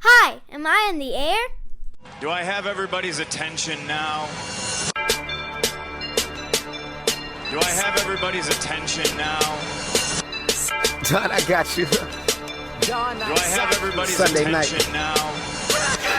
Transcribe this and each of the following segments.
Hi, am I in the air? Do I have everybody's attention now? Do I have everybody's attention now? Don, I got you. Do I have everybody's Sunday attention night. now?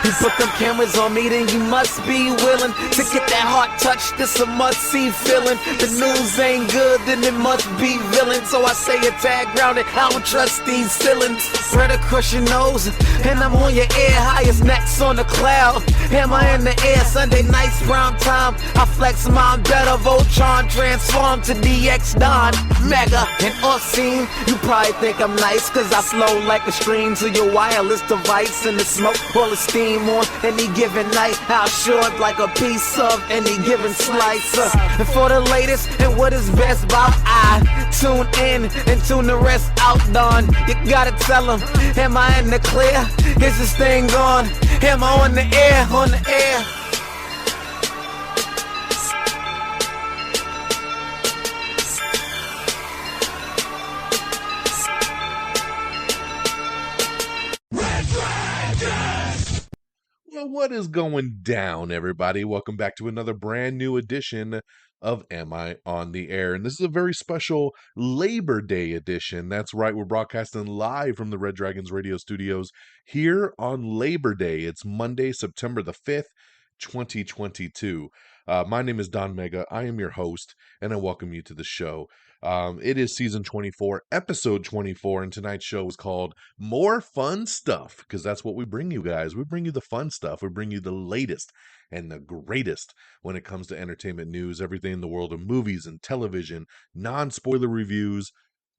You put them cameras on me, then you must be willing to get that heart touch. This a must-see feeling. The news ain't good, then it must be villain. So I say a tag grounded, I don't trust these ceilings. Spread across your nose, and I'm on your ear. Highest necks on the cloud. Am I in the air? Sunday nights, prime time. I flex my better Voltron, transform to DX Don. Mega and off-scene. You probably think I'm nice, cause I slow like a stream to your wireless device. And the smoke, all the steam on any given night. How short like a piece of any given slice. And for the latest and what is best about I tune in and tune the rest out, Don. You gotta tell them, am I in the clear? Is this thing on? Am I on the air? On the air? Well, what is going down, everybody? Welcome back to another brand new edition of Am I on the Air? And this is a very special Labor Day edition. That's right, we're broadcasting live from the Red Dragons radio studios here on Labor Day. It's Monday, September the 5th, 2022. My name is Don Mega. I am your host, and I welcome you to the show. It is season 24, episode 24, and tonight's show is called More Fun Stuff, because that's what we bring you guys. We bring you the fun stuff. We bring you the latest and the greatest when it comes to entertainment news, everything in the world of movies and television, non-spoiler reviews.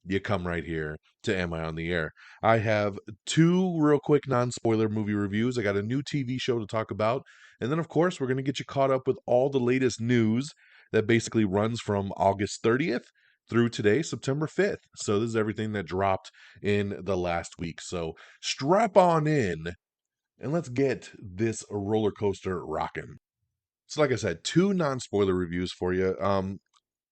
You come right here to Am I on the Air? I have two real quick non-spoiler movie reviews. I got a new TV show to talk about. And then, of course, we're going to get you caught up with all the latest news that basically runs from August 30th through today, September 5th. So this is everything that dropped in the last week. So strap on in and let's get this roller coaster rocking. So like I said, two non-spoiler reviews for you. I'm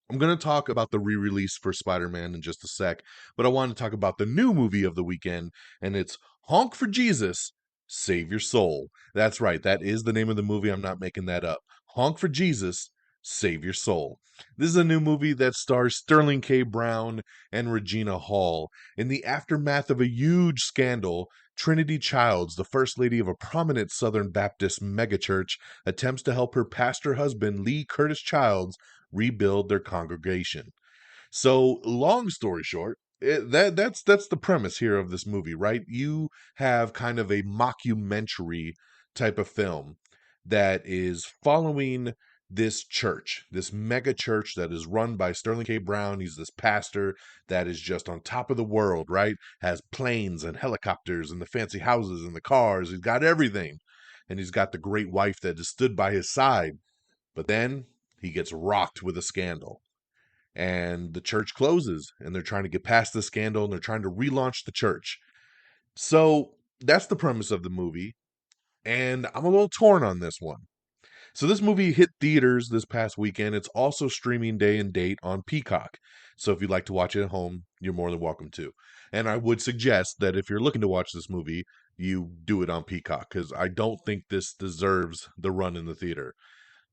going to talk about the re-release for Spider-Man in just a sec, but I want to talk about the new movie of the weekend, and it's Honk For Jesus, Save Your Soul. That's right, that is the name of the movie. I'm not making that up. Honk For Jesus, Save Your Soul. This is a new movie that stars Sterling K. Brown and Regina Hall. In the aftermath of a huge scandal, Trinity Childs, the first lady of a prominent Southern Baptist megachurch, attempts to help her pastor husband, Lee Curtis Childs, rebuild their congregation. So, long story short, that's the premise here of this movie, right? You have kind of a mockumentary type of film that is following this church, this mega church that is run by Sterling K. Brown. He's this pastor that is just on top of the world, right? Has planes and helicopters and the fancy houses and the cars. He's got everything. And he's got the great wife that has stood by his side. But then he gets rocked with a scandal. And the church closes, and they're trying to get past the scandal, and they're trying to relaunch the church. So that's the premise of the movie. And I'm a little torn on this one. So this movie hit theaters this past weekend. It's also streaming day and date on Peacock. So if you'd like to watch it at home, you're more than welcome to. And I would suggest that if you're looking to watch this movie, you do it on Peacock, because I don't think this deserves the run in the theater.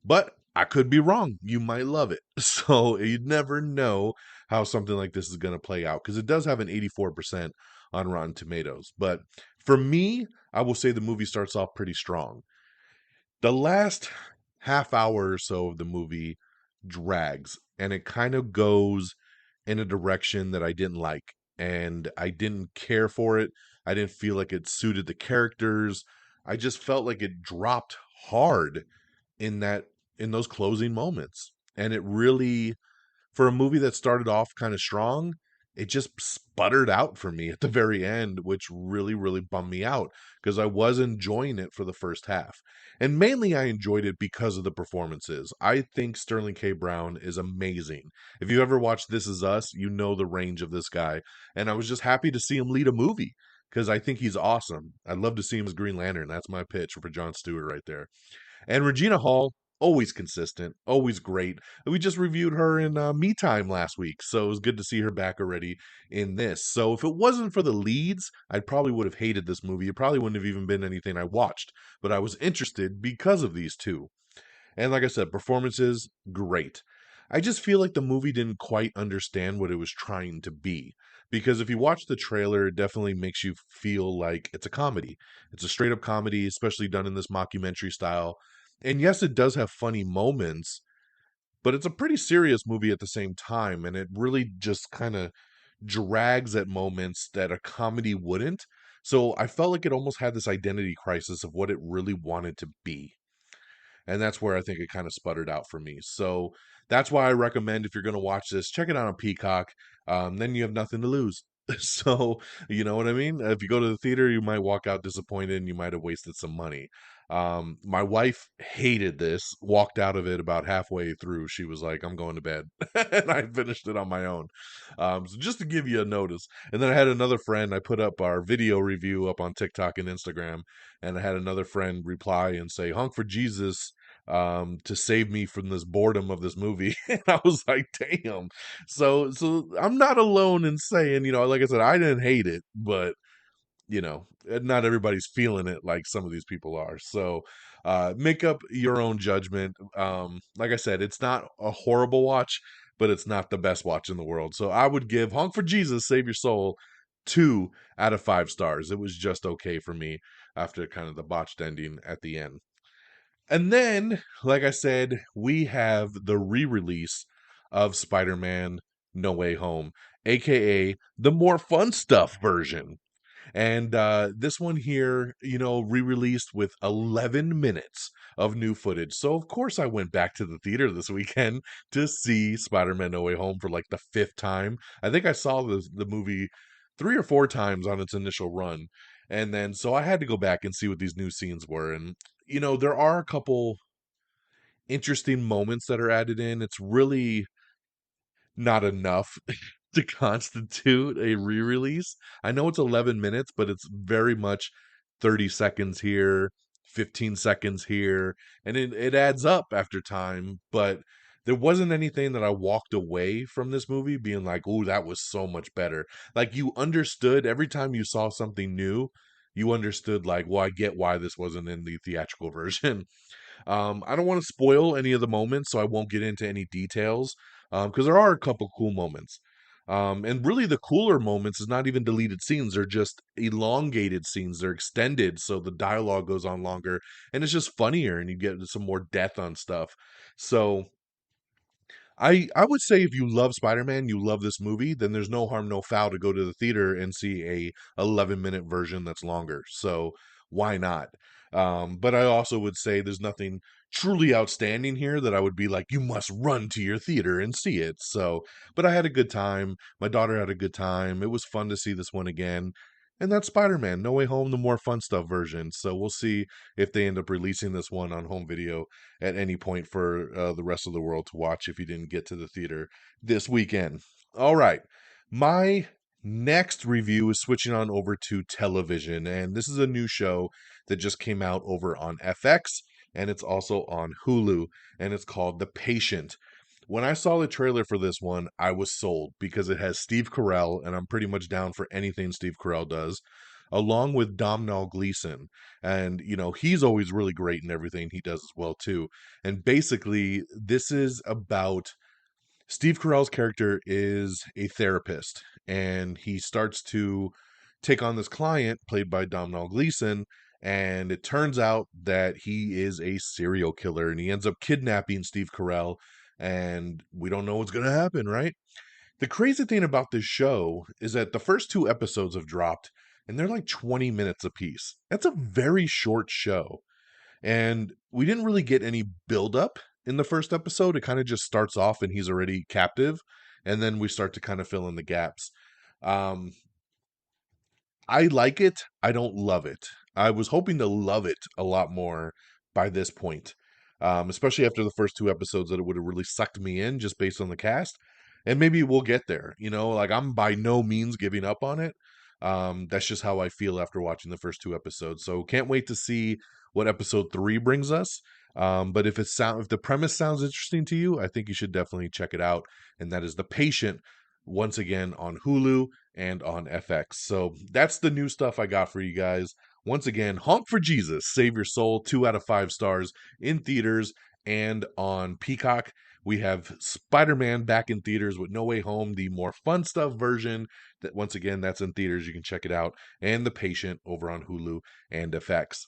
But I could be wrong. You might love it. So you'd never know how something like this is going to play out, because it does have an 84% on Rotten Tomatoes. But for me, I will say the movie starts off pretty strong. The last half hour or so of the movie drags, and it kind of goes in a direction that I didn't like, and I didn't care for it. I didn't feel like it suited the characters. I just felt like it dropped hard in those closing moments. And it really, for a movie that started off kind of strong, it just sputtered out for me at the very end, which really, really bummed me out, because I was enjoying it for the first half. And mainly I enjoyed it because of the performances. I think Sterling K. Brown is amazing. If you ever watched This Is Us, you know the range of this guy. And I was just happy to see him lead a movie, because I think he's awesome. I'd love to see him as Green Lantern. That's my pitch for Jon Stewart right there. And Regina Hall, always consistent, always great. We just reviewed her in Me Time last week, so it was good to see her back already in this. So if it wasn't for the leads, I probably would have hated this movie. It probably wouldn't have even been anything I watched, but I was interested because of these two. And like I said, performances, great. I just feel like the movie didn't quite understand what it was trying to be. Because if you watch the trailer, it definitely makes you feel like it's a comedy. It's a straight up comedy, especially done in this mockumentary style. And yes, it does have funny moments, but it's a pretty serious movie at the same time. And it really just kind of drags at moments that a comedy wouldn't. So I felt like it almost had this identity crisis of what it really wanted to be. And that's where I think it kind of sputtered out for me. So that's why I recommend, if you're going to watch this, check it out on Peacock. Then you have nothing to lose. So, you know what I mean? If you go to the theater, you might walk out disappointed and you might have wasted some money. My wife hated this, walked out of it about halfway through. She was like, I'm going to bed. And I finished it on my own. So just to give you a notice. And then I had another friend, I put up our video review up on TikTok and Instagram. And I had another friend reply and say, Honk for Jesus, to save me from this boredom of this movie. And I was like, damn. So I'm not alone in saying, like I said, I didn't hate it, but not everybody's feeling it like some of these people are. So make up your own judgment. Like I said, it's not a horrible watch, but it's not the best watch in the world. So I would give Honk for Jesus, Save Your Soul 2 out of 5 stars. It was just okay for me after kind of the botched ending at the end. And then, like I said, we have the re-release of Spider-Man No Way Home, aka the more fun stuff version. And this one here, re-released with 11 minutes of new footage. So of course I went back to the theater this weekend to see Spider-Man No Way Home for like the 5th time. I think I saw the movie 3 or 4 times on its initial run. And then so I had to go back and see what these new scenes were. And there are a couple interesting moments that are added in. It's really not enough to constitute a re-release. I know it's 11 minutes, but it's very much 30 seconds here, 15 seconds here, and it adds up after time, but there wasn't anything that I walked away from this movie being like, "Oh, that was so much better." Like, you understood every time you saw something new, you understood like, "Well, I get why this wasn't in the theatrical version." I don't want to spoil any of the moments, so I won't get into any details, because there are a couple cool moments. And really, the cooler moments is not even deleted scenes; they're just elongated scenes. They're extended, so the dialogue goes on longer, and it's just funnier, and you get some more depth on stuff. So I would say if you love Spider-Man, you love this movie, then there's no harm, no foul to go to the theater and see a 11-minute version that's longer. So why not? But I also would say there's nothing truly outstanding here that I would be like, you must run to your theater and see it. So, but I had a good time. My daughter had a good time. It was fun to see this one again. And that's Spider-Man No Way Home, the more fun stuff version. So we'll see if they end up releasing this one on home video at any point for the rest of the world to watch if you didn't get to the theater this weekend. All right. My next review is switching on over to television, and this is a new show that just came out over on FX, and it's also on Hulu, and it's called The Patient. When I saw the trailer for this one, I was sold because it has Steve Carell, and I'm pretty much down for anything Steve Carell does, along with Domhnall Gleeson. And, he's always really great in everything he does as well, too. And basically, this is about Steve Carell's character is a therapist, and he starts to take on this client played by Domhnall Gleeson, and it turns out that he is a serial killer, and he ends up kidnapping Steve Carell, and we don't know what's going to happen, right? The crazy thing about this show is that the first 2 episodes have dropped, and they're like 20 minutes apiece. That's a very short show. And we didn't really get any build-up in the first episode. It kind of just starts off and he's already captive, and then we start to kind of fill in the gaps. Um, I like it. I don't love it. I was hoping to love it a lot more by this point, especially after the first 2 episodes, that it would have really sucked me in just based on the cast. And maybe we'll get there. Like, I'm by no means giving up on it. That's just how I feel after watching the first 2 episodes. So can't wait to see what episode 3 brings us. But if the premise sounds interesting to you, I think you should definitely check it out. And that is The Patient, once again on Hulu and on FX. So that's the new stuff I got for you guys. Once again, Honk for Jesus, Save Your Soul, 2 out of 5 stars in theaters and on Peacock. We have Spider-Man back in theaters with No Way Home, the more fun stuff version. That once again, that's in theaters. You can check it out. And The Patient over on Hulu and FX.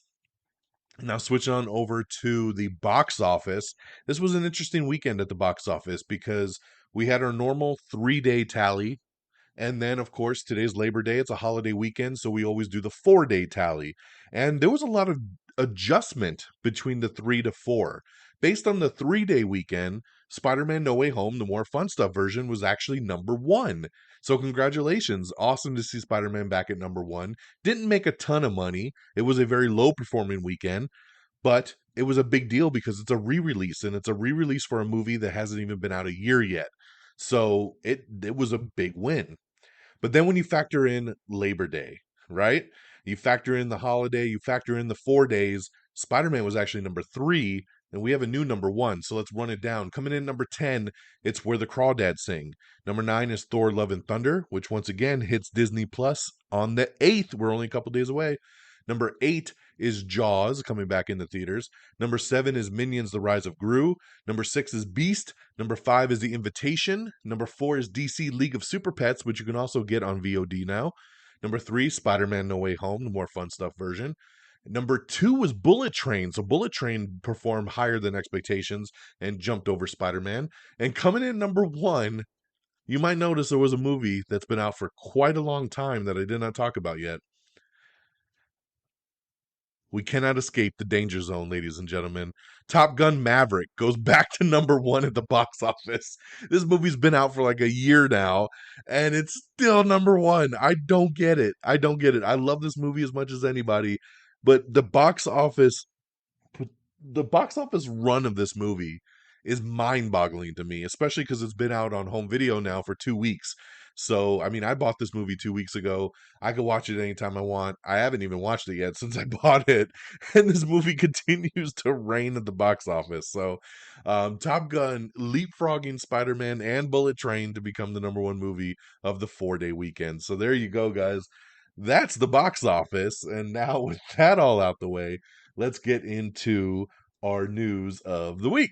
Now, switching on over to the box office. This was an interesting weekend at the box office because we had our normal 3-day tally. And then, of course, today's Labor Day. It's a holiday weekend, so we always do the 4-day tally. And there was a lot of adjustment between the 3 to 4. Based on the 3-day weekend, Spider-Man No Way Home, the more fun stuff version, was actually number 1. So congratulations. Awesome to see Spider-Man back at number 1. Didn't make a ton of money. It was a very low performing weekend, but it was a big deal because it's a re-release, and it's a re-release for a movie that hasn't even been out a year yet. So it was a big win. But then when you factor in Labor Day, right? You factor in the holiday, you factor in the 4 days, Spider-Man was actually number 3, and we have a new number 1. So let's run it down. Coming in number 10, it's Where the Crawdads Sing. Number 9 is Thor Love and Thunder, which once again hits Disney Plus on the 8th. We're only a couple days away. Number 8 is Jaws, coming back into theaters. Number 7 is Minions: The Rise of Gru. Number 6 is Beast. Number 5 is The Invitation. Number 4 is DC League of Super Pets, which you can also get on VOD now. Number 3, Spider-Man No Way Home, the more fun stuff version. Number 2 was Bullet Train. So Bullet Train performed higher than expectations and jumped over Spider-Man. And coming in number 1, you might notice there was a movie that's been out for quite a long time that I did not talk about yet. We cannot escape the danger zone, ladies and gentlemen. Top Gun Maverick goes back to number 1 at the box office. This movie's been out for like a year now, and it's still number 1. I don't get it. I love this movie as much as anybody, but the box office run of this movie is mind-boggling to me, especially because it's been out on home video now for 2 weeks. So, I mean, I bought this movie 2 weeks ago. I could watch it anytime I want. I haven't even watched it yet since I bought it, and this movie continues to reign at the box office. So, Top Gun leapfrogging Spider-Man and Bullet Train to become the number 1 movie of the 4-day weekend. So there you go, guys. That's the box office. And now with that all out the way, let's get into our news of the week.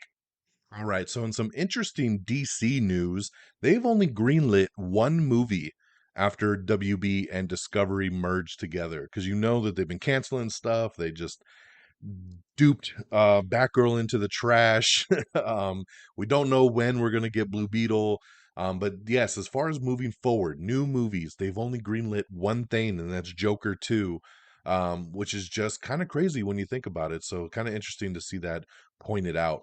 All right, so in some interesting DC news, they've only greenlit one movie after WB and Discovery merged together because you know that they've been canceling stuff. They just duped Batgirl into the trash. We don't know when we're gonna get Blue Beetle. But yes, as far as moving forward, new movies, they've only greenlit one thing, and that's Joker 2, which is just kind of crazy when you think about it. So kind of interesting to see that pointed out.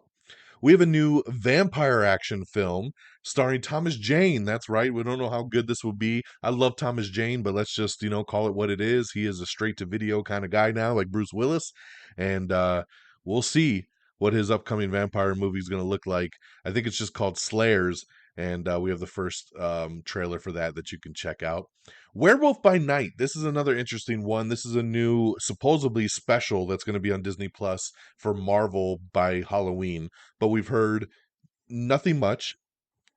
We have a new vampire action film starring Thomas Jane. That's right. We don't know how good this will be. I love Thomas Jane, but let's just, call it what it is. He is a straight to video kind of guy now, like Bruce Willis. And we'll see what his upcoming vampire movie is going to look like. I think it's just called Slayers. And we have the first trailer for that you can check out. Werewolf by Night. This is another interesting one. This is a new, supposedly special that's going to be on Disney Plus for Marvel by Halloween. But we've heard nothing much.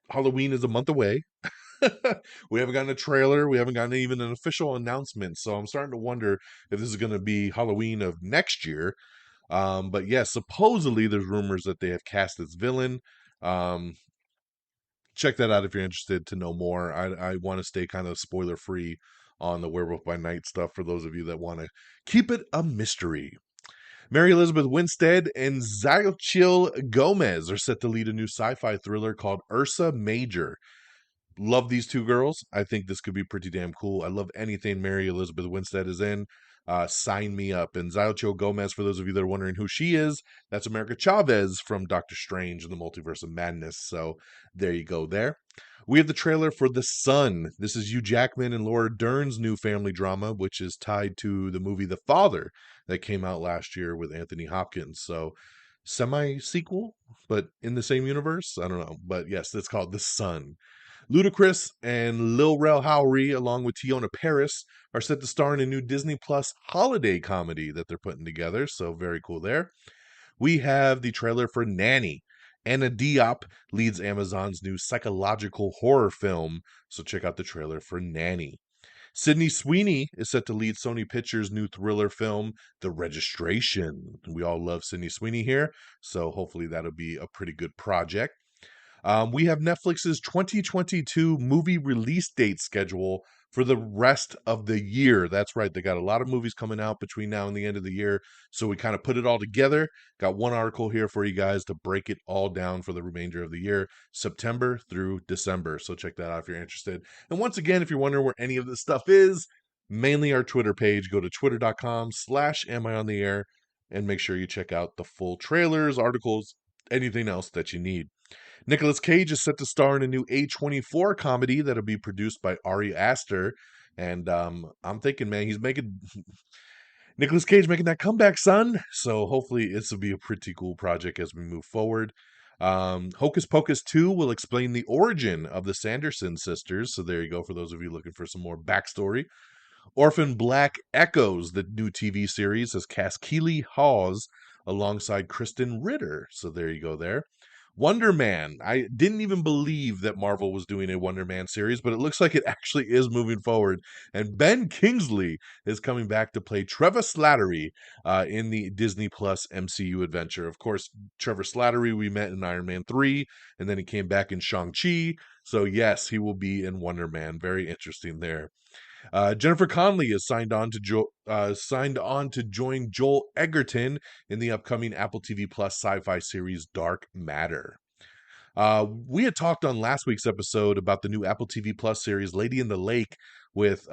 Halloween is a month away. We haven't gotten a trailer. We haven't gotten even an official announcement. So I'm starting to wonder if this is going to be Halloween of next year. But yes, supposedly there's rumors that they have cast its villain. Check that out if you're interested to know more. I want to stay kind of spoiler free on the Werewolf by Night stuff for those of you that want to keep it a mystery. Mary Elizabeth Winstead and Xochitl Gomez are set to lead a new sci-fi thriller called Ursa Major. Love these two girls. I think this could be pretty damn cool. I love anything Mary Elizabeth Winstead is in. Sign me up. And Xochitl Gomez, for those of you that are wondering who she is, that's America Chavez from Doctor Strange and the Multiverse of Madness. So there you go there. We have the trailer for The Son. This is Hugh Jackman and Laura Dern's new family drama, which is tied to the movie The Father that came out last year with Anthony Hopkins. So semi-sequel, but in the same universe? I don't know. But yes, it's called The Son. Ludacris and Lil Rel Howery, along with Tiona Paris, are set to star in a new Disney Plus holiday comedy that they're putting together. So very cool there. we have the trailer for Nanny. Anna Diop leads Amazon's new psychological horror film, so check out the trailer for Nanny. Sydney Sweeney is set to lead Sony Pictures' new thriller film, The Registration. We all love Sydney Sweeney here, so hopefully that'll be a pretty good project. We have Netflix's 2022 movie release date schedule for the rest of the year. That's right. They got a lot of movies coming out between now and the end of the year. So we kind of put it all together. Got one article here for you guys to break it all down for the remainder of the year, September through December. So check that out if you're interested. And once again, if you're wondering where any of this stuff is, mainly our Twitter page. Go to twitter.com/am I on the air and make sure you check out the full trailers, articles, anything else that you need. Nicolas Cage is set to star in a new A24 comedy that'll be produced by Ari Aster. And I'm thinking, man, he's making Nicolas Cage making that comeback, son. So hopefully this will be a pretty cool project as we move forward. Hocus Pocus 2 will explain the origin of the Sanderson sisters. So there you go for those of you looking for some more backstory. Orphan Black Echoes, the new TV series, has cast Keely Hawes alongside Kristen Ritter. So there you go there. Wonder Man. I didn't even believe that Marvel was doing a Wonder Man series, but it looks like it actually is moving forward. And Ben Kingsley is coming back to play Trevor Slattery in the Disney Plus MCU adventure. Of course, Trevor Slattery we met in Iron Man 3, and then he came back in Shang-Chi. So yes, he will be in Wonder Man. Very interesting there. Jennifer Connelly is signed on to join Joel Edgerton in the upcoming Apple TV Plus sci-fi series Dark Matter. We had talked on last week's episode about the new Apple TV Plus series Lady in the Lake with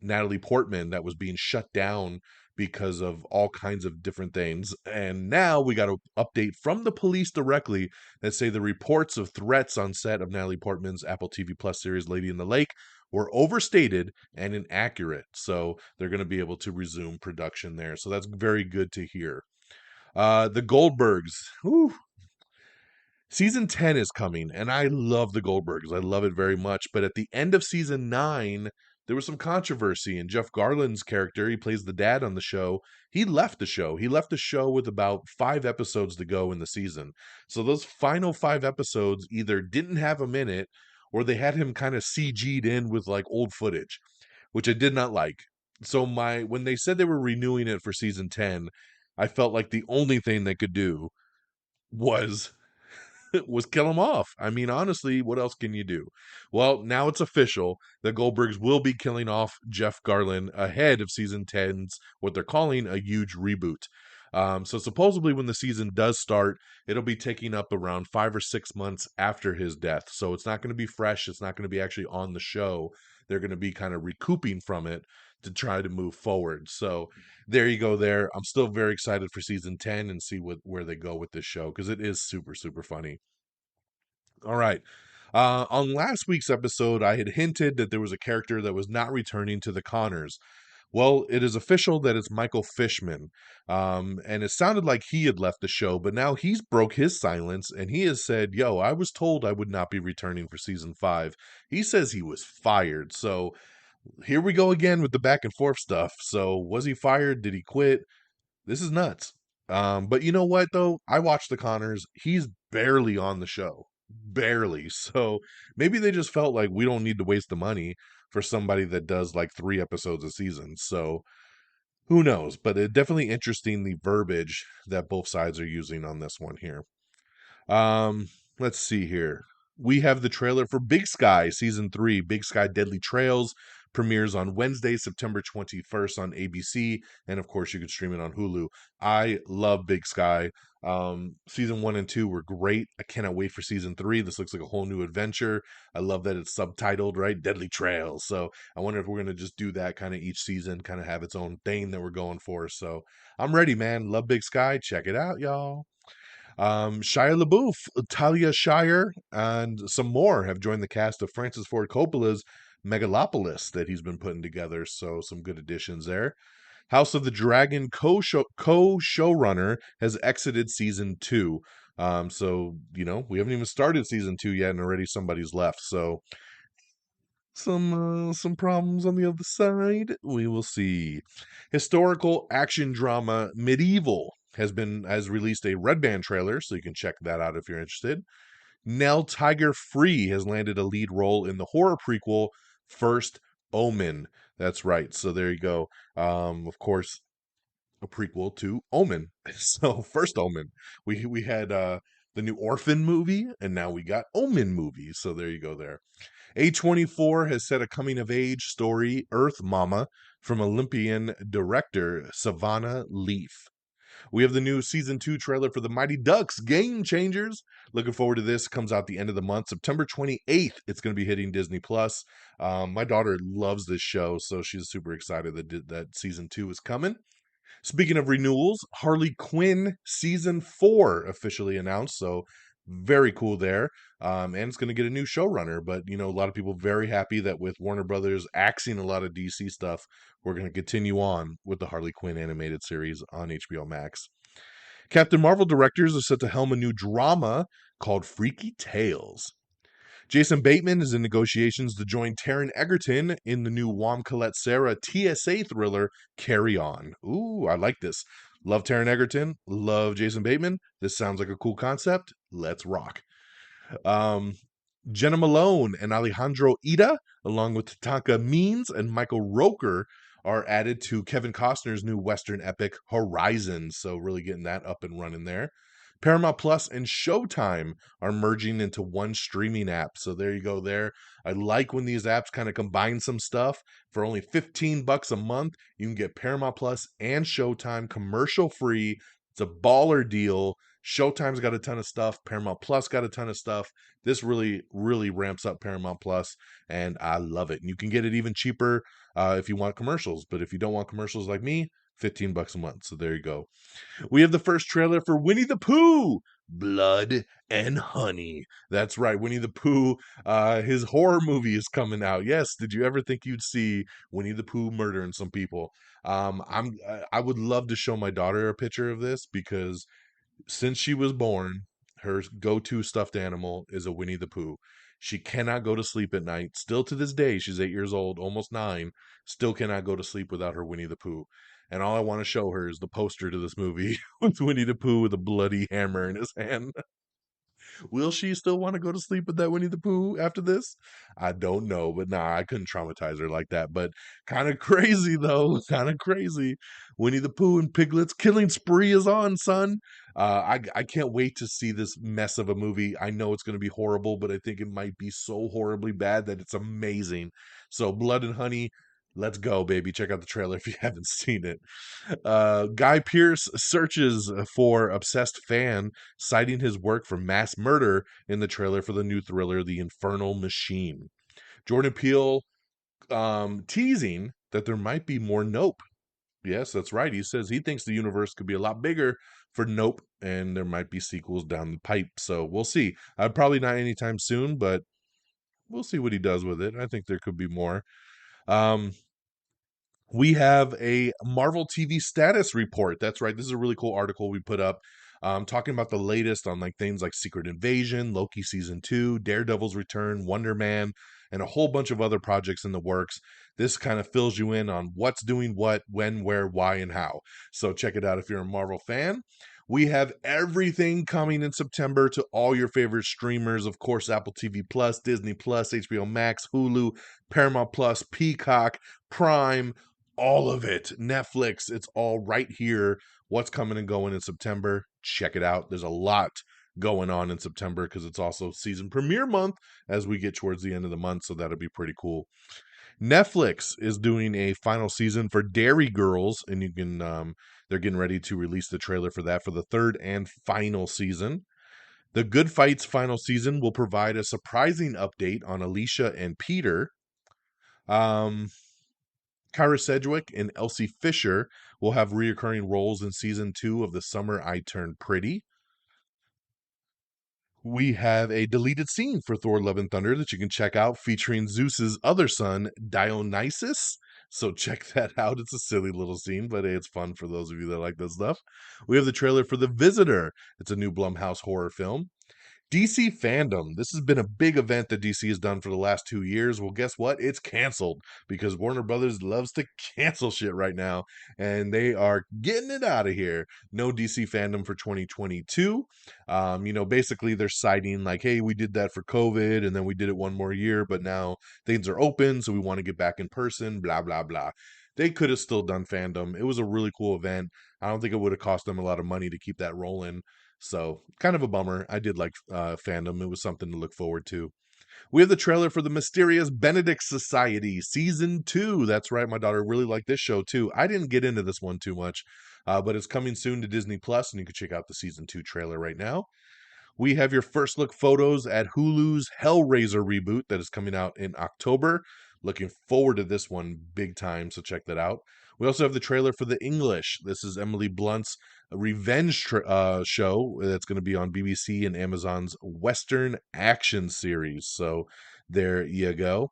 Natalie Portman that was being shut down because of all kinds of different things. And now we got an update from the police directly that say the reports of threats on set of Natalie Portman's Apple TV Plus series Lady in the Lake were overstated and inaccurate. So they're going to be able to resume production there. So that's very good to hear. The Goldbergs. Whew. Season 10 is coming, and I love the Goldbergs. I love it very much. But at the end of season 9, there was some controversy, and Jeff Garland's character, he plays the dad on the show, he left the show. He left the show with about 5 episodes to go in the season. So those final 5 episodes either didn't have him in it, or they had him kind of CG'd in with like old footage, which I did not like. So when they said they were renewing it for season 10, I felt like the only thing they could do was kill him off. I mean, honestly, what else can you do? Well, now it's official. The Goldbergs will be killing off Jeff Garland ahead of season 10's what they're calling a huge reboot. So supposedly when the season does start, it'll be taking up around 5 or 6 months after his death. So it's not going to be fresh. It's not going to be actually on the show. They're going to be kind of recouping from it to try to move forward. So there you go there. I'm still very excited for season 10 and see where they go with this show because it is super, super funny. All right. On last week's episode, I had hinted that there was a character that was not returning to the Connors. Well, it is official that it's Michael Fishman. And it sounded like he had left the show, but now he's broke his silence and he has said, yo, I was told I would not be returning for season 5. He says he was fired. So here we go again with the back and forth stuff. So was he fired? Did he quit? This is nuts. But you know what, though? I watched the Connors. He's barely on the show. Barely. So maybe they just felt like we don't need to waste the money for somebody that does like 3 episodes a season. So who knows? But it definitely interesting the verbiage that both sides are using on this one here. Let's see here. We have the trailer for Big Sky Season 3, Big Sky Deadly Trails, premieres on Wednesday, September 21st on ABC, and of course you can stream it on Hulu. I love Big Sky. Season 1 and 2 were great. I cannot wait for Season 3. This looks like a whole new adventure. I love that it's subtitled, right? Deadly Trails. So I wonder if we're going to just do that kind of each season, kind of have its own thing that we're going for. So I'm ready, man. Love Big Sky. Check it out, y'all. Shia LaBeouf, Talia Shire, and some more have joined the cast of Francis Ford Coppola's Megalopolis that he's been putting together. So some good additions there. House of the Dragon co-showrunner has exited season 2. So, you know, we haven't even started season 2 yet and already somebody's left. So some problems on the other side. We will see. Historical action drama Medieval has released a Red Band trailer, so you can check that out if you're interested. Nell Tiger Free has landed a lead role in the horror prequel First Omen. That's right. So there you go. Of course, a prequel to Omen. So First Omen. We had the new Orphan movie, and now we got Omen movie. So there you go there. A24 has set a coming of age story, Earth Mama, from Olympian director Savannah Leaf. We have the new season 2 trailer for the Mighty Ducks Game Changers. Looking forward to this. Comes out the end of the month, September 28th. It's going to be hitting Disney Plus. My daughter loves this show, so she's super excited that season 2 is coming. Speaking of renewals, Harley Quinn season 4 officially announced, so very cool there. And it's going to get a new showrunner, but a lot of people very happy that with Warner Brothers axing a lot of DC stuff, we're going to continue on with the Harley Quinn animated series on HBO Max. Captain Marvel directors are set to helm a new drama called Freaky Tales. Jason Bateman is in negotiations to join Taron Egerton in the new Wom Colette Sarah TSA thriller, Carry On. Ooh, I like this. Love Taron Egerton. Love Jason Bateman. This sounds like a cool concept. Let's rock. Jenna Malone and Alejandro Ida, along with Tatanka Means and Michael Roker, are added to Kevin Costner's new Western epic, Horizon. So really getting that up and running there. Paramount Plus and Showtime are merging into one streaming app. So there you go there. I like when these apps kind of combine some stuff. For only $15 a month, you can get Paramount Plus and Showtime commercial free. It's a baller deal. Showtime's got a ton of stuff. Paramount Plus got a ton of stuff. This really, really ramps up Paramount Plus, and I love it. And you can get it even cheaper if you want commercials. But if you don't want commercials like me, $15 a month. So there you go. We have the first trailer for Winnie the Pooh, Blood and Honey. That's right, Winnie the Pooh. His horror movie is coming out. Yes, did you ever think you'd see Winnie the Pooh murdering some people? I would love to show my daughter a picture of this because since she was born, her go-to stuffed animal is a Winnie the Pooh. She cannot go to sleep at night. Still to this day, she's 8 years old, almost 9, still cannot go to sleep without her Winnie the Pooh. And all I want to show her is the poster to this movie with Winnie the Pooh with a bloody hammer in his hand. Will she still want to go to sleep with that Winnie the Pooh after this? I don't know, but nah, I couldn't traumatize her like that. But kind of crazy, though. Kind of crazy. Winnie the Pooh and Piglet's killing spree is on, son. I can't wait to see this mess of a movie. I know it's going to be horrible, but I think it might be so horribly bad that it's amazing. So, Blood and Honey. Let's go, baby. Check out the trailer if you haven't seen it. Guy Pearce searches for obsessed fan, citing his work for mass murder in the trailer for the new thriller, The Infernal Machine. Jordan Peele teasing that there might be more Nope. Yes, that's right. He says he thinks the universe could be a lot bigger for Nope, and there might be sequels down the pipe. So we'll see. Probably not anytime soon, but we'll see what he does with it. I think there could be more. We have a Marvel TV status report. That's right. This is a really cool article we put up talking about the latest on things like Secret Invasion, Loki Season 2, Daredevil's Return, Wonder Man, and a whole bunch of other projects in the works. This kind of fills you in on what's doing what, when, where, why, and how. So check it out if you're a Marvel fan. We have everything coming in September to all your favorite streamers. Of course, Apple TV Plus, Disney Plus, HBO Max, Hulu, Paramount Plus, Peacock, Prime, all of it. Netflix, it's all right here. What's coming and going in September? Check it out. There's a lot going on in September because it's also season premiere month as we get towards the end of the month, so that'll be pretty cool. Netflix is doing a final season for Dairy Girls, and you can they're getting ready to release the trailer for that for the third and final season. The Good Fight's final season will provide a surprising update on Alicia and Peter. Kyra Sedgwick and Elsie Fisher will have reoccurring roles in season 2 of The Summer I Turned Pretty. We have a deleted scene for Thor Love and Thunder that you can check out featuring Zeus's other son, Dionysus. So check that out. It's a silly little scene, but hey, it's fun for those of you that like that stuff. We have the trailer for The Visitor. It's a new Blumhouse horror film. DC fandom. This has been a big event that DC has done for the last 2 years. Well, guess what? It's canceled because Warner Brothers loves to cancel shit right now, and they are getting it out of here. No DC fandom for 2022. Basically they're citing like, hey, we did that for COVID, and then we did it one more year, but now things are open, so we want to get back in person. Blah blah blah. They could have still done fandom. It was a really cool event. I don't think it would have cost them a lot of money to keep that rolling. So kind of a bummer. I did like fandom. It was something to look forward to. We have the trailer for the Mysterious Benedict Society Season 2. That's right. My daughter really liked this show too. I didn't get into this one too much, but it's coming soon to Disney Plus, and you can check out the Season 2 trailer right now. We have your first look photos at Hulu's Hellraiser reboot that is coming out in October. Looking forward to this one big time, so check that out. We also have the trailer for The English. This is Emily Blunt's revenge show that's going to be on BBC and Amazon's Western action series. So there you go.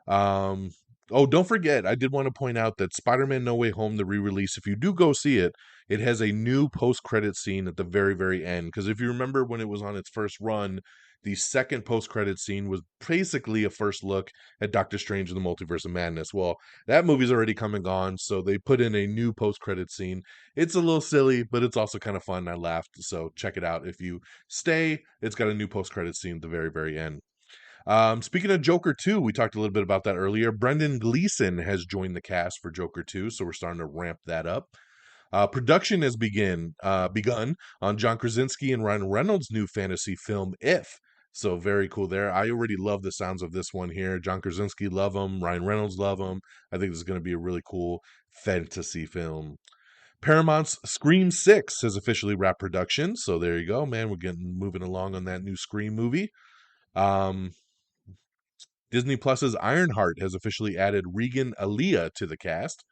Um, don't forget, I did want to point out that Spider-Man No Way Home, the re-release, if you do go see it, it has a new post-credit scene at the very, very end. Because if you remember when it was on its first run, the second post-credit scene was basically a first look at Doctor Strange and the Multiverse of Madness. Well, that movie's already come and gone, so they put in a new post-credit scene. It's a little silly, but it's also kind of fun. I laughed, so check it out. If you stay, it's got a new post-credit scene at the very, very end. Speaking of Joker 2, we talked a little bit about that earlier. Brendan Gleeson has joined the cast for Joker 2, so we're starting to ramp that up. Production has begun on John Krasinski and Ryan Reynolds' new fantasy film, If. So very cool there. I already love the sounds of this one here. John Krasinski, love him. Ryan Reynolds, love him. I think this is going to be a really cool fantasy film. Paramount's Scream 6 has officially wrapped production. So there you go, man. We're getting moving along on that new Scream movie. Disney Plus's Ironheart has officially added Regan Aaliyah to the cast.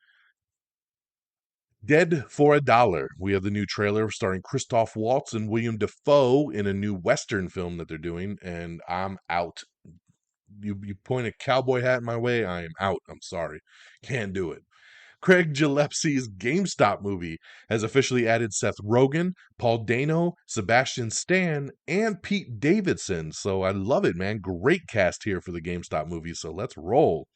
Dead for a Dollar. We have the new trailer starring Christoph Waltz and William Dafoe in a new Western film that they're doing, and I'm out. You point a cowboy hat my way, I am out. I'm sorry. Can't do it. Craig Gillespie's GameStop movie has officially added Seth Rogen, Paul Dano, Sebastian Stan, and Pete Davidson. So I love it, man. Great cast here for the GameStop movie. So let's roll.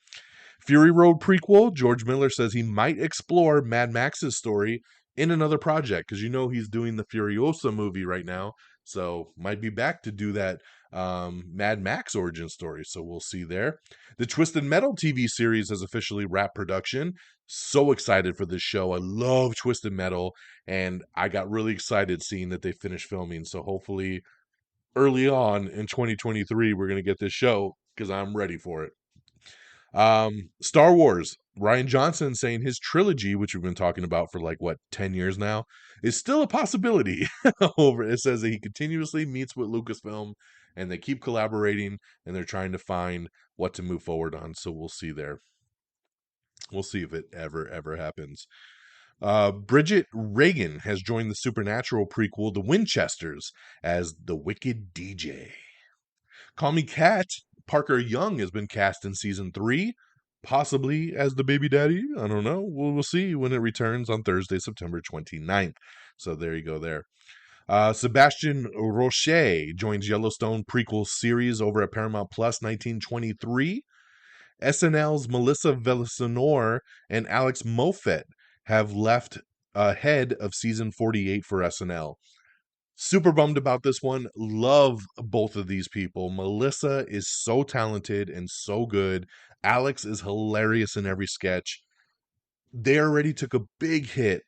Fury Road prequel. George Miller says he might explore Mad Max's story in another project because he's doing the Furiosa movie right now. So might be back to do that Mad Max origin story. So we'll see there. The Twisted Metal TV series has officially wrapped production. So excited for this show. I love Twisted Metal, and I got really excited seeing that they finished filming. So hopefully early on in 2023, we're going to get this show because I'm ready for it. Star Wars. Ryan Johnson saying his trilogy, which we've been talking about for 10 years now, is still a possibility. It says that he continuously meets with Lucasfilm and they keep collaborating and they're trying to find what to move forward on. So we'll see there. We'll see if it ever happens. Bridget Reagan has joined the Supernatural prequel, The Winchesters, as the Wicked DJ. Call Me Kat. Parker Young has been cast in season 3, possibly as the baby daddy. I don't know. We'll see when it returns on Thursday, September 29th. So there you go there. Sebastian Roche joins Yellowstone prequel series over at Paramount Plus 1923. SNL's Melissa Villasenor and Alex Moffett have left ahead of season 48 for SNL. Super bummed about this one. Love both of these people. Melissa is so talented and so good. Alex is hilarious in every sketch. They already took a big hit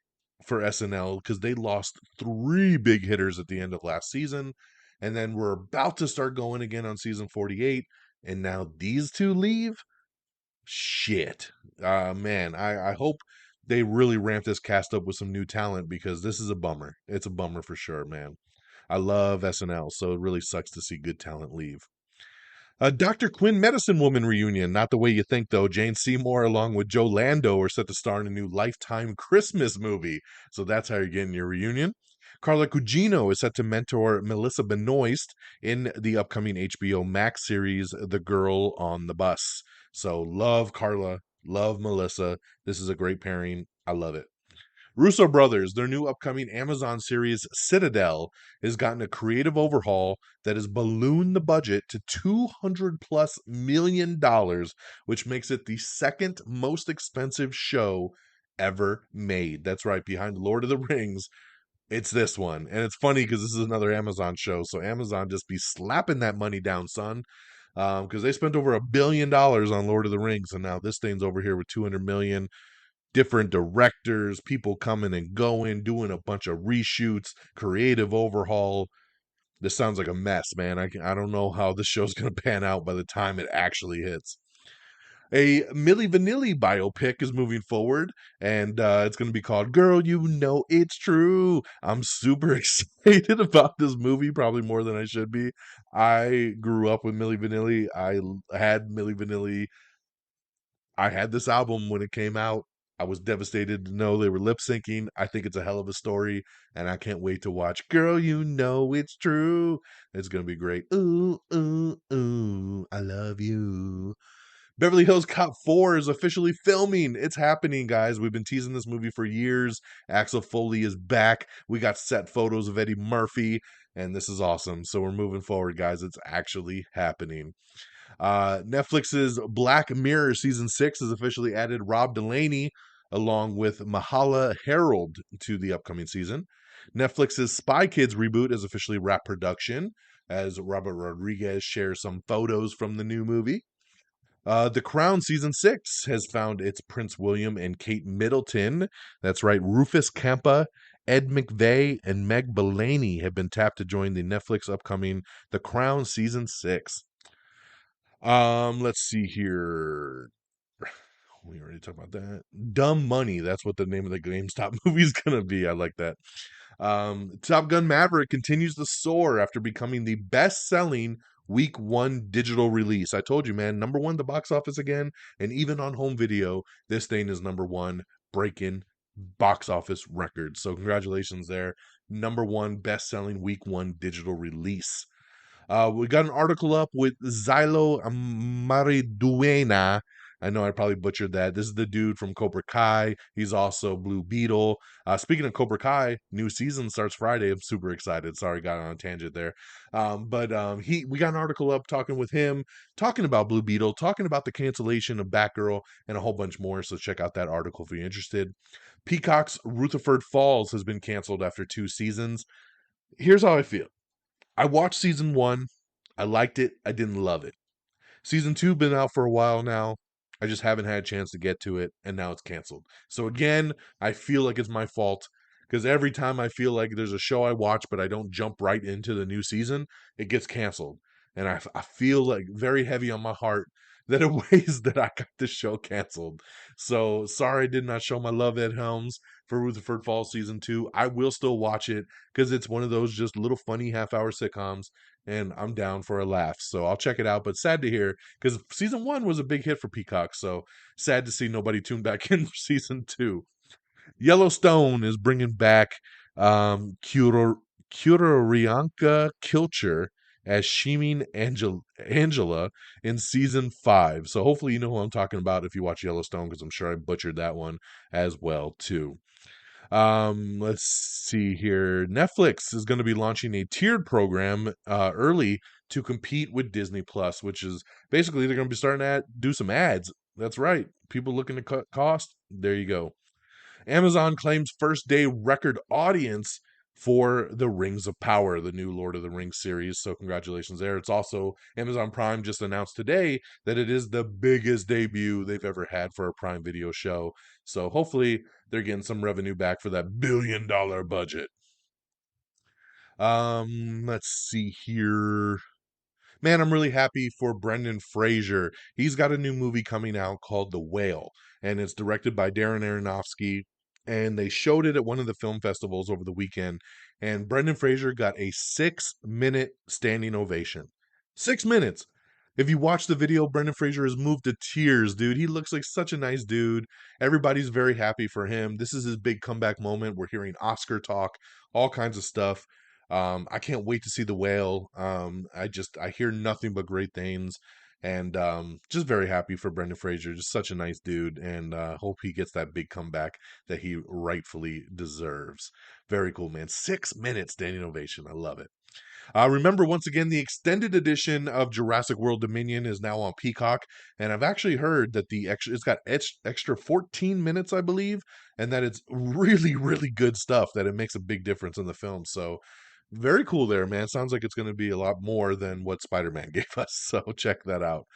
for SNL because they lost 3 big hitters at the end of last season. And then we're about to start going again on season 48. And now these two leave? Shit. Man, I hope they really ramp this cast up with some new talent because this is a bummer. It's a bummer for sure, man. I love SNL, so it really sucks to see good talent leave. Dr. Quinn Medicine Woman reunion. Not the way you think, though. Jane Seymour, along with Joe Lando, are set to star in a new Lifetime Christmas movie. So that's how you're getting your reunion. Carla Gugino is set to mentor Melissa Benoist in the upcoming HBO Max series, The Girl on the Bus. So love Carla, love Melissa. This is a great pairing. I love it. Russo brothers, their new upcoming Amazon series Citadel has gotten a creative overhaul that has ballooned the budget to $200+ million, which makes it the second most expensive show ever made. That's right, behind Lord of the Rings, it's this one. And it's funny because this is another Amazon show, so Amazon just be slapping that money down, son. Because they spent over $1 billion on Lord of the Rings, and now this thing's over here with 200 million. Different directors, people coming and going, doing a bunch of reshoots, creative overhaul. This sounds like a mess, man. I don't know how this show's going to pan out by the time it actually hits. A Milli Vanilli biopic is moving forward, and it's going to be called Girl, You Know It's True. I'm super excited about this movie, probably more than I should be. I grew up with Milli Vanilli. I had Milli Vanilli. I had this album when it came out. I was devastated to know they were lip syncing. I think it's a hell of a story, and I can't wait to watch Girl, You Know It's True. It's going to be great. Ooh, ooh, ooh, I love you. Beverly Hills Cop 4 is officially filming. It's happening, guys. We've been teasing this movie for years. Axel Foley is back. We got set photos of Eddie Murphy, and this is awesome. So we're moving forward, guys. It's actually happening. Netflix's Black Mirror Season 6 has officially added Rob Delaney along with Mahala Harold to the upcoming season. Netflix's Spy Kids reboot has officially wrapped production as Robert Rodriguez shares some photos from the new movie. The Crown Season 6 has found its Prince William and Kate Middleton. That's right, Rufus Campa, Ed McVeigh, and Meg Belaney have been tapped to join the Netflix upcoming The Crown Season 6. Let's see here. We already talked about that. Dumb Money. That's what the name of the GameStop movie is going to be. I like that. Top Gun Maverick continues to soar after becoming the best-selling week one digital release. I told you, man, number one the box office again, and even on home video, this thing is number one, breaking box office records. So congratulations there. Number one best-selling week one digital release. We got an article up with Xylo Mariduena. I know I probably butchered that. This is the dude from Cobra Kai. He's also Blue Beetle. Speaking of Cobra Kai, new season starts Friday. I'm super excited. Sorry, got on a tangent there. We got an article up talking with him, talking about Blue Beetle, talking about the cancellation of Batgirl, and a whole bunch more. So check out that article if you're interested. Peacock's Rutherford Falls has been canceled after 2 seasons. Here's how I feel. I watched season 1. I liked it. I didn't love it. Season 2 been out for a while now. I just haven't had a chance to get to it, and now it's canceled. So again, I feel like it's my fault because every time I feel like there's a show I watch but I don't jump right into the new season, it gets canceled. And I feel like very heavy on my heart that it weighs that I got the show canceled. So sorry I did not show my love, Ed Helms, for Rutherford Falls Season 2. I will still watch it because it's one of those just little funny half-hour sitcoms, and I'm down for a laugh. So I'll check it out, but sad to hear because Season 1 was a big hit for Peacock, so sad to see nobody tune back in for Season 2. Yellowstone is bringing back Kurorianka Kilcher as Shimin Angela in season 5. So hopefully you know who I'm talking about if you watch Yellowstone, because I'm sure I butchered that one as well too. Let's see here. Netflix is going to be launching a tiered program early to compete with Disney Plus, which is basically they're going to be starting to do some ads. That's right. People looking to cut cost. There you go. Amazon claims first day record audience for The Rings of Power, the new Lord of the Rings series. So congratulations there. It's also Amazon Prime just announced today that it is the biggest debut they've ever had for a Prime Video show. So hopefully they're getting some revenue back for that $1 billion budget. Let's see here. Man, I'm really happy for Brendan Fraser. He's got a new movie coming out called The Whale, and it's directed by Darren Aronofsky. And they showed it at one of the film festivals over the weekend, and Brendan Fraser got a 6-minute standing ovation. 6 minutes. If you watch the video, Brendan Fraser is moved to tears, dude. He looks like such a nice dude. Everybody's very happy for him. This is his big comeback moment. We're hearing Oscar talk, all kinds of stuff. I can't wait to see The Whale. I hear nothing but great things. And just very happy for Brendan Fraser. Just such a nice dude, and hope he gets that big comeback that he rightfully deserves. Very cool, man. 6 minutes standing ovation. I love it. Remember, once again, the extended edition of Jurassic World Dominion is now on Peacock, and I've actually heard that it's got extra 14 minutes, I believe, and that it's really, really good stuff, that it makes a big difference in the film. So very cool there, man. Sounds like it's going to be a lot more than what Spider-Man gave us, so check that out.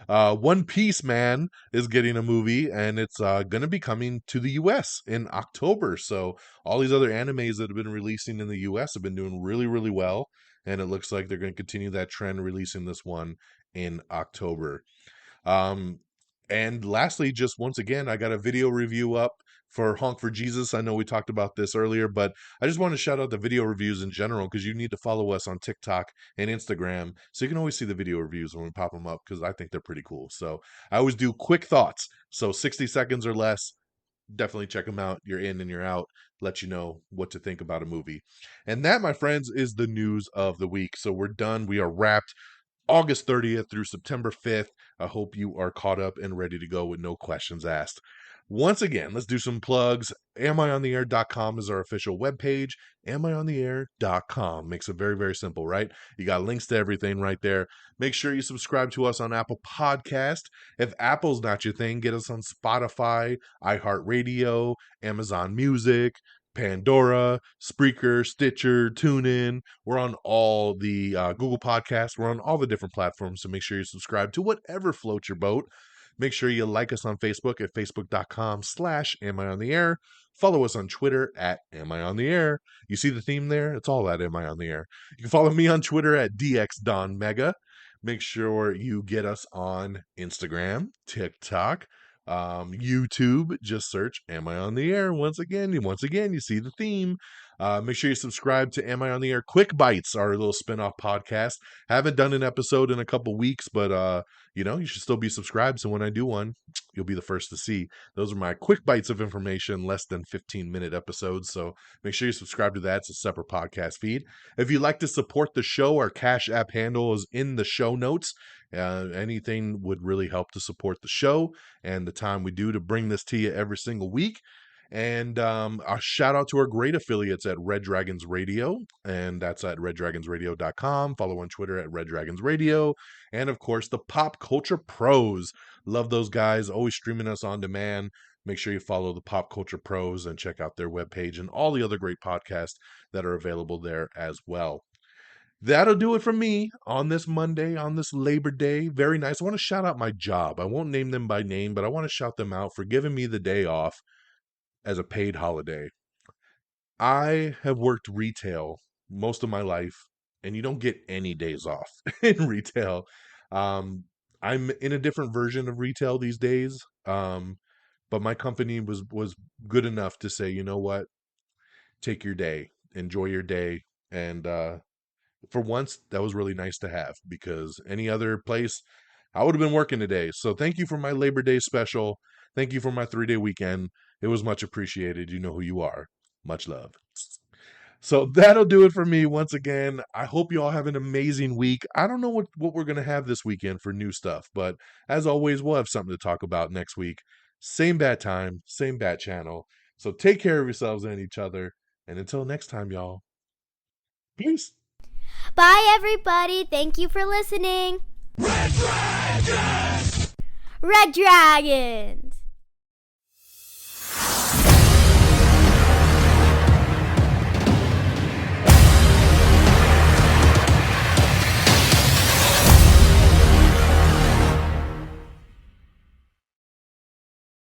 One Piece, man, is getting a movie, and it's going to be coming to the US in October. So all these other animes that have been releasing in the US have been doing really, really well, and it looks like they're going to continue that trend, releasing this one in October. Um, and lastly, just once again, I got a video review up for Honk For Jesus. I know we talked about this earlier, but I just want to shout out the video reviews in general, because you need to follow us on TikTok and Instagram so you can always see the video reviews when we pop them up, because I think they're pretty cool. So I always do quick thoughts, so 60 seconds or less. Definitely check them out. You're in and you're out. Let you know what to think about a movie. And that, my friends, is the news of the week. So we're done. We are wrapped. August 30th through September 5th. I hope you are caught up and ready to go with no questions asked. Once again, let's do some plugs. amiontheair.com is our official webpage. amiontheair.com makes it very, very simple, right? You got links to everything right there. Make sure you subscribe to us on Apple Podcast. If Apple's not your thing, get us on Spotify, iHeartRadio, Amazon Music, Pandora, Spreaker, Stitcher, TuneIn. We're on all the Google Podcasts. We're on all the different platforms, so make sure you subscribe to whatever floats your boat. Make sure you like us on Facebook at facebook.com/amiontheair. Follow us on Twitter at amiontheair. You see the theme there? It's all at Am I on the Air. You can follow me on Twitter at DXDonMega. Make sure you get us on Instagram, TikTok, YouTube. Just search Am I on the Air? Once again, you see the theme. Make sure you subscribe to Am I on the Air Quick Bites, our little spin-off podcast. Haven't done an episode in a couple weeks, but you should still be subscribed, so when I do one, you'll be the first to see. Those are my quick bites of information, less than 15-minute episodes, so make sure you subscribe to that. It's a separate podcast feed. If you'd like to support the show, our Cash App handle is in the show notes. Anything would really help to support the show and the time we do to bring this to you every single week. And a shout out to our great affiliates at Red Dragons Radio, and that's at reddragonsradio.com. Follow on Twitter at Red Dragons Radio. And of course, the Pop Culture Pros. Love those guys, always streaming us on demand. Make sure you follow the Pop Culture Pros and check out their webpage and all the other great podcasts that are available there as well. That'll do it from me on this Monday, on this Labor Day. Very nice. I want to shout out my job. I won't name them by name, but I want to shout them out for giving me the day off as a paid holiday. I have worked retail most of my life, and you don't get any days off in retail. I'm in a different version of retail these days, but my company was good enough to say, you know what, take your day, enjoy your day, and for once, that was really nice to have, because any other place, I would have been working today. So thank you for my Labor Day special. Thank you for my 3-day weekend. It was much appreciated. You know who you are. Much love. So that'll do it for me once again. I hope you all have an amazing week. I don't know what we're going to have this weekend for new stuff, but as always, we'll have something to talk about next week. Same bad time, same bad channel. So take care of yourselves and each other. And until next time, y'all. Peace. Bye, everybody. Thank you for listening. Red Dragons! Red Dragons!